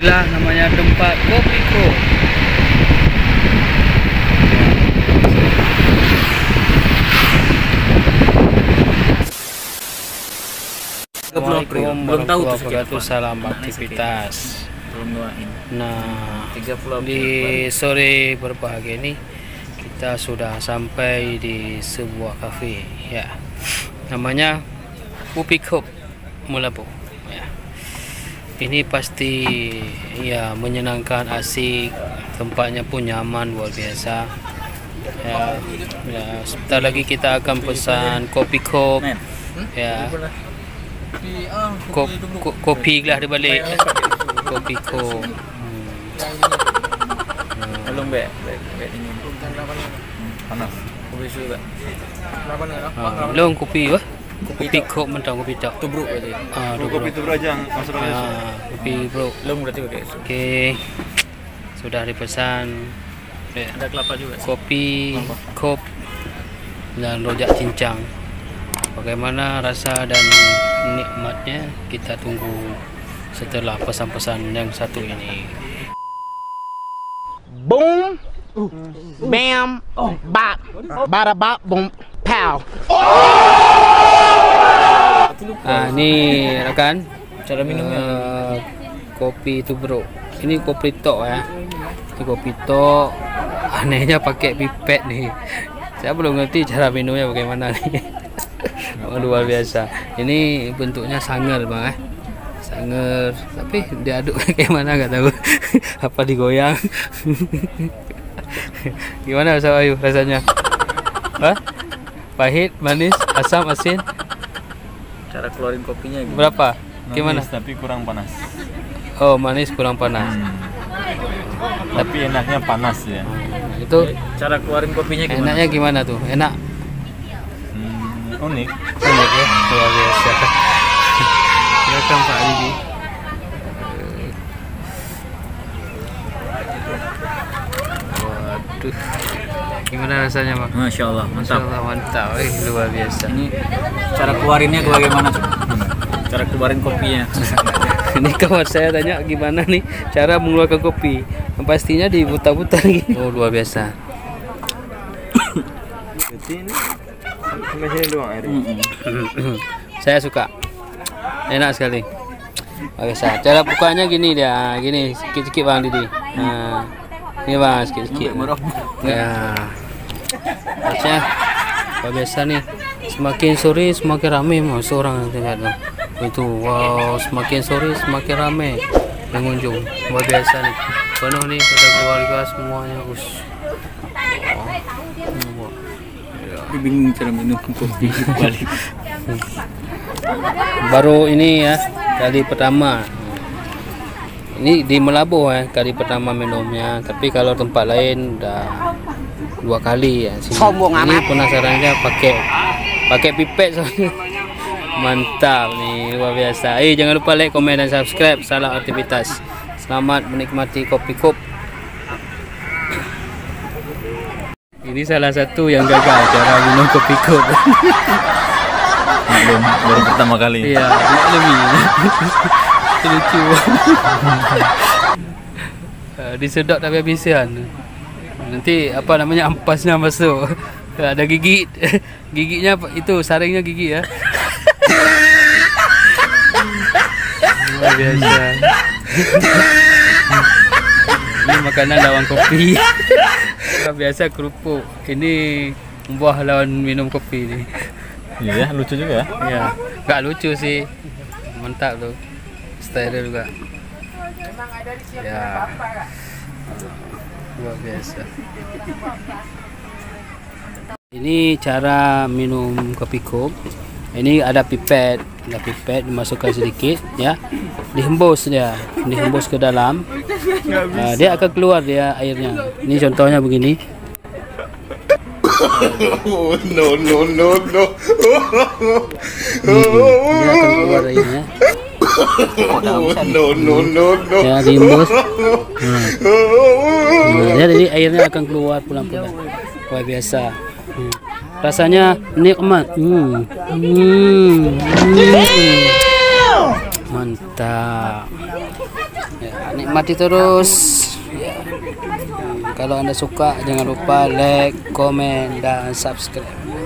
Inilah namanya tempat kopi ko. Assalamualaikum warahmatullahi wabarakatuh. Salam aktivitas. Nah, di sore berbahagia ini kita sudah sampai di sebuah kafe ya. Namanya Upikop Melabu ya. Ini pasti ya menyenangkan, asik, tempatnya pun nyaman luar biasa. Ya, sebentar lagi kita akan pesan kopi kop ya. Kopi lah dia balik. Kopi ko. Belum dingin. Panas. Kopi juga. Belum kopi wah. Kopi ko mentang kopi tak. Tubruk aja. Kopi tubruk aja masuk kopi bro. Belum berarti udah. Oke. Sudah dipesan. Ada kelapa juga. Kopi, kop dan rojak cincang. Bagaimana rasa dan nikmatnya kita tunggu setelah pesan-pesan yang satu ini. Boom, bam, bop, bada bop, boom, pow. Ini rekan Cara minumnya kopi itu bro. Ini kopi tok ya. Ini kopi tok. Anehnya pakai pipet nih. Saya belum ngerti cara minumnya bagaimana nih. Oh, luar biasa. Ini bentuknya sanger bang sanger, tapi diaduk kayak mana nggak tahu. Apa digoyang? Gimana Ustaz Ayu rasanya? Hah? Pahit, manis, asam, asin? cara keluarin kopinya gitu. Berapa? Gimana? Manis, tapi kurang panas. Oh, manis kurang panas. Tapi enaknya panas ya. Itu Cara keluarin kopinya gimana? enaknya gimana tuh? Enak. Unik. Enak ya, luar biasa. Silakan Pak Didi. Waduh, gimana rasanya Bang? Masya Allah, mantap. Masya Allah, mantap. Luar biasa. Ini cara keluarinnya bagaimana? Cara keluarin kopinya. Ini kawan saya tanya gimana nih cara mengeluarkan kopi. Yang pastinya diputar-putar gitu. Oh, luar biasa. Jadi ini sampai sini doang airnya. Saya suka. Enak sekali. Oke, cara bukanya gini dia, gini sikit-sikit Bang Didi. Nah, ini Bang sikit-sikit. Ya. Harusnya luar biasa nih. Semakin sore semakin ramai masuk orang lihat dong. Itu wow, semakin sore semakin ramai pengunjung. Luar biasa nih. Penuh nih pada keluarga semuanya. Bingung cara minum kopi balik. Baru ini ya kali pertama. Ini di Melabu ya kali pertama minumnya. Tapi kalau tempat lain udah 2 kali ya. Sini. Ini penasarannya pakai pipet soalnya. Mantap nih, luar biasa. Jangan lupa like, komen dan subscribe. Salam aktivitas. Selamat menikmati kopi kop. Ini salah satu yang gagal cara minum kopi kop. Baru pertama kali. Iya, lebih lucu. Disedot tapi habisan. Nanti apa namanya ampasnya masuk. Ada gigi, giginya itu saringnya gigi ya. Luar biasa. Ini makanan lawan kopi. Luar biasa kerupuk. Ini buah lawan minum kopi nih. Iya, lucu juga ya. Ya, nggak lucu sih. Mantap tuh. Style juga. Ya. Luar biasa. Ini cara minum kopi kop. Ini ada pipet, dimasukkan sedikit ya. Dihembus ke dalam. Dia akan keluar dia airnya. Ini contohnya begini. No. Dia akan keluar airnya. No. Ya, dihembus. Jadi airnya akan keluar pelan-pelan. Luar biasa. Rasanya nikmat. Mantap. Ya. nikmati terus. Ya. Kalau Anda suka, jangan lupa like, komen, dan subscribe.